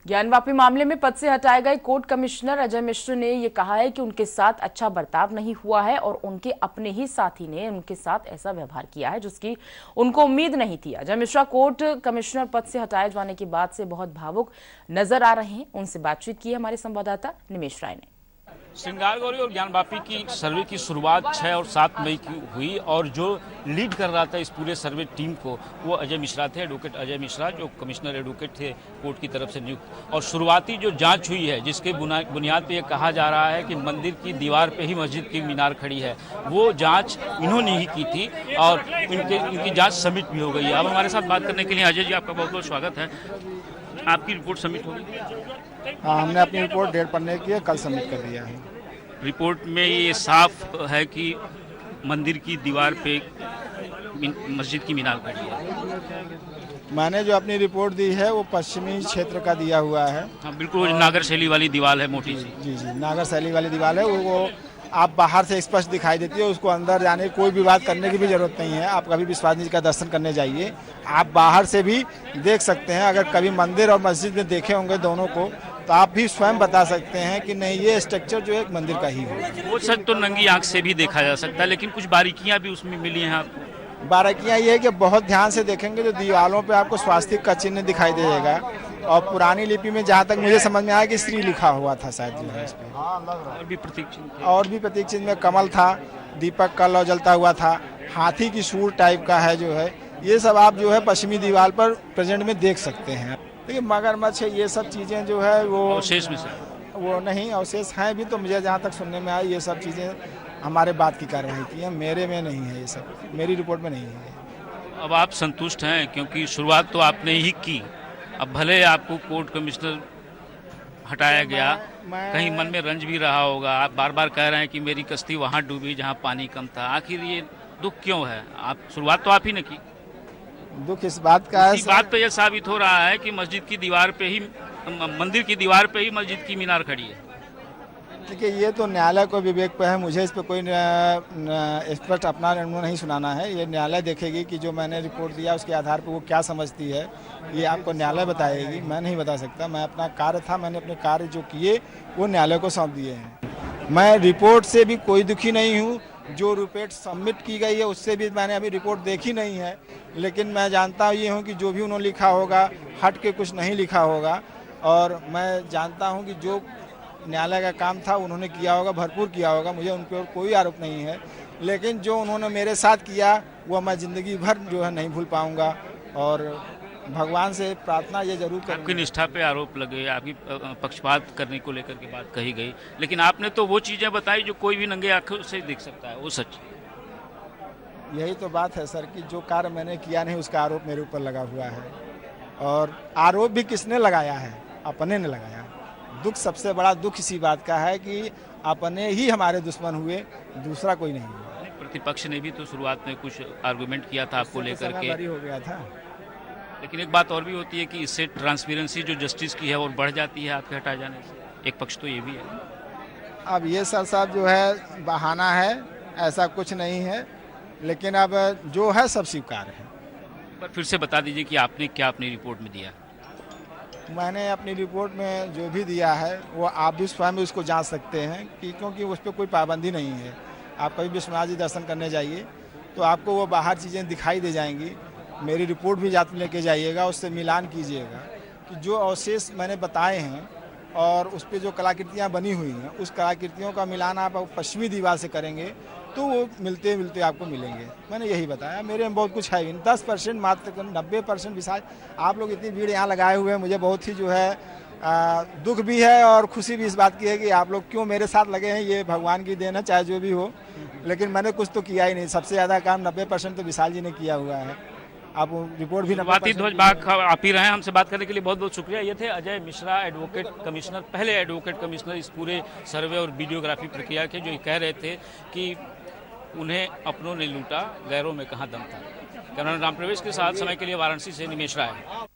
ज्ञानवापी मामले में पद से हटाए गए कोर्ट कमिश्नर अजय मिश्र ने यह कहा है कि उनके साथ अच्छा बर्ताव नहीं हुआ है और उनके अपने ही साथी ने उनके साथ ऐसा व्यवहार किया है जिसकी उनको उम्मीद नहीं थी। अजय मिश्रा कोर्ट कमिश्नर पद से हटाए जाने के बाद से बहुत भावुक नजर आ रहे हैं। उनसे बातचीत की हमारे संवाददाता निमेश राय ने। श्रृंगार गौरी और ज्ञानवापी की सर्वे की शुरुआत 6 और 7 मई की हुई और जो लीड कर रहा था इस पूरे सर्वे टीम को वो अजय मिश्रा थे, एडवोकेट अजय मिश्रा, जो कमिश्नर एडवोकेट थे कोर्ट की तरफ से नियुक्त। और शुरुआती जो जांच हुई है जिसके बुनियाद पे ये कहा जा रहा है कि मंदिर की दीवार पे ही मस्जिद की मीनार खड़ी है, वो जाँच इन्होंने ही की थी और इनकी जाँच सबमिट भी हो गई है। अब हमारे साथ बात करने के लिए अजय जी आपका बहुत बहुत स्वागत है। आपकी रिपोर्ट सबमिट होगी? हाँ, हमने अपनी रिपोर्ट 1.5 पन्ने की है, कल सबमिट कर दिया है। रिपोर्ट में ये साफ है कि मंदिर की दीवार पे मस्जिद की मीनार खड़ी है। मैंने जो अपनी रिपोर्ट दी है वो पश्चिमी क्षेत्र का दिया हुआ है। हाँ बिल्कुल, नागर शैली वाली दीवार है, मोटी सी। जी जी, नागर शैली वाली दीवार है। वो आप बाहर से स्पष्ट दिखाई देती है, उसको अंदर जाने कोई भी बात करने की भी जरूरत नहीं है। आप कभी विश्वास जी का दर्शन करने जाइए, आप बाहर से भी देख सकते हैं। अगर कभी मंदिर और मस्जिद में देखे होंगे दोनों को तो आप भी स्वयं बता सकते हैं कि नहीं, ये स्ट्रक्चर जो एक मंदिर का ही है। वो सच तो नंगी आंख से भी देखा जा सकता है, लेकिन कुछ बारीकियां भी उसमें मिली हैं आपको। बारीकियां ये है कि बहुत ध्यान से देखेंगे तो दीवारों पे आपको स्वास्तिक का चिन्ह दिखाई देगा और पुरानी लिपि में जहाँ तक मुझे समझ में आया कि श्री लिखा हुआ था शायद जो है इस पे। और भी प्रतीक चिन्ह में कमल था, दीपक का लौ जलता हुआ था, हाथी की सूर टाइप का है जो है। ये सब आप जो है पश्चिमी दीवार पर प्रेजेंट में देख सकते हैं। देखिए मगरमच्छ ये सब चीज़ें जो है वो अवशेष में से वो नहीं, अवशेष हैं भी तो मुझे जहाँ तक सुनने में आया ये सब चीज़ें हमारे बात की कार्रवाई की है, मेरे में नहीं है, ये सब मेरी रिपोर्ट में नहीं है। अब आप संतुष्ट हैं क्योंकि शुरुआत तो आपने ही की, अब भले आपको कोर्ट कमिश्नर हटाया गया, कहीं मन में रंज भी रहा होगा। आप बार बार कह रहे हैं कि मेरी कश्ती वहाँ डूबी जहाँ पानी कम था। आखिर ये दुख क्यों है? आप शुरुआत तो आप ही ने की। दुख इस बात का है, इस बात पे यह साबित हो रहा है कि मस्जिद की दीवार पे ही, मंदिर की दीवार पे ही मस्जिद की मीनार खड़ी है। देखिए ये तो न्यायालय को विवेक पे है, मुझे इस पे कोई स्पष्ट अपना निर्णय नहीं सुनाना है। ये न्यायालय देखेगी कि जो मैंने रिपोर्ट दिया उसके आधार पर वो क्या समझती है, ये आपको न्यायालय बताएगी, मैं नहीं बता सकता। मैं अपना कार्य था, मैंने अपने कार्य जो किए वो न्यायालय को सौंप दिए हैं। मैं रिपोर्ट से भी कोई दुखी नहीं हूँ, जो रिपोर्ट सबमिट की गई है उससे भी मैंने अभी रिपोर्ट देखी नहीं है, लेकिन मैं जानता ये हूँ कि जो भी उन्होंने लिखा होगा हट के कुछ नहीं लिखा होगा। और मैं जानता हूँ कि जो न्यायालय का काम था उन्होंने किया होगा, भरपूर किया होगा, मुझे उन पर कोई आरोप नहीं है। लेकिन जो उन्होंने मेरे साथ किया वो मैं ज़िंदगी भर जो है नहीं भूल पाऊँगा और भगवान से प्रार्थना ये जरूर करूँगा। आपकी निष्ठा पे आरोप लगे, आपकी पक्षपात करने को लेकर के बात कही गई, लेकिन आपने तो वो चीज़ें बताई जो कोई भी नंगे आंखों से देख सकता है, वो सच। यही तो बात है सर कि जो कार्य मैंने किया नहीं उसका आरोप मेरे ऊपर लगा हुआ है। और आरोप भी किसने लगाया है? अपने ने लगाया। दुख, सबसे बड़ा दुख इसी बात का है कि अपने ही हमारे दुश्मन हुए, दूसरा कोई नहीं हुआ। प्रतिपक्ष ने भी तो शुरुआत में कुछ आर्गुमेंट किया था आपको लेकर के, हो गया था। लेकिन एक बात और भी होती है कि इससे ट्रांसपेरेंसी जो जस्टिस की है और बढ़ जाती है आपके हटा जाने से। एक पक्ष तो ये भी है। अब ये सर साहब जो है बहाना है, ऐसा कुछ नहीं है, लेकिन अब जो है सब स्वीकार है। पर फिर से बता दीजिए कि आपने क्या अपनी रिपोर्ट में दिया? मैंने अपनी रिपोर्ट में जो भी दिया है वो आप भी स्वयं उसको जांच सकते हैं कि क्योंकि उस पर कोई पाबंदी नहीं है। आप कभी विश्वनाथ जी दर्शन करने जाइए तो आपको वो बाहर चीज़ें दिखाई दे जाएंगी। मेरी रिपोर्ट भी जाते लेके जाइएगा, उससे मिलान कीजिएगा कि जो अवशेष मैंने बताए हैं और उस पर जो कलाकृतियाँ बनी हुई हैं उस कलाकृतियों का मिलान आप पश्चिमी दीवार से करेंगे तो वो मिलते मिलते आपको मिलेंगे। मैंने यही बताया, मेरे में बहुत कुछ है भी 10% मात्र 90% विशाल। आप लोग इतनी भीड़ यहाँ लगाए हुए हैं, मुझे बहुत ही जो है दुख भी है और खुशी भी इस बात की है कि आप लोग क्यों मेरे साथ लगे हैं। ये भगवान की देन है, चाहे जो भी हो, लेकिन मैंने कुछ तो किया ही नहीं। सबसे ज़्यादा काम 90% तो विशाल जी ने किया हुआ है। आप रिपोर्ट भी ध्वजबाग आप ही रहे। हमसे बात करने के लिए बहुत बहुत शुक्रिया। ये थे अजय मिश्रा, एडवोकेट कमिश्नर, पहले एडवोकेट कमिश्नर इस पूरे सर्वे और वीडियोग्राफी प्रक्रिया के, जो कह रहे थे कि उन्हें अपनों ने लूटा, गैरों में कहाँ दम था। कैमरामैन राम प्रवेश के साथ समय के लिए वाराणसी से निमेश राय।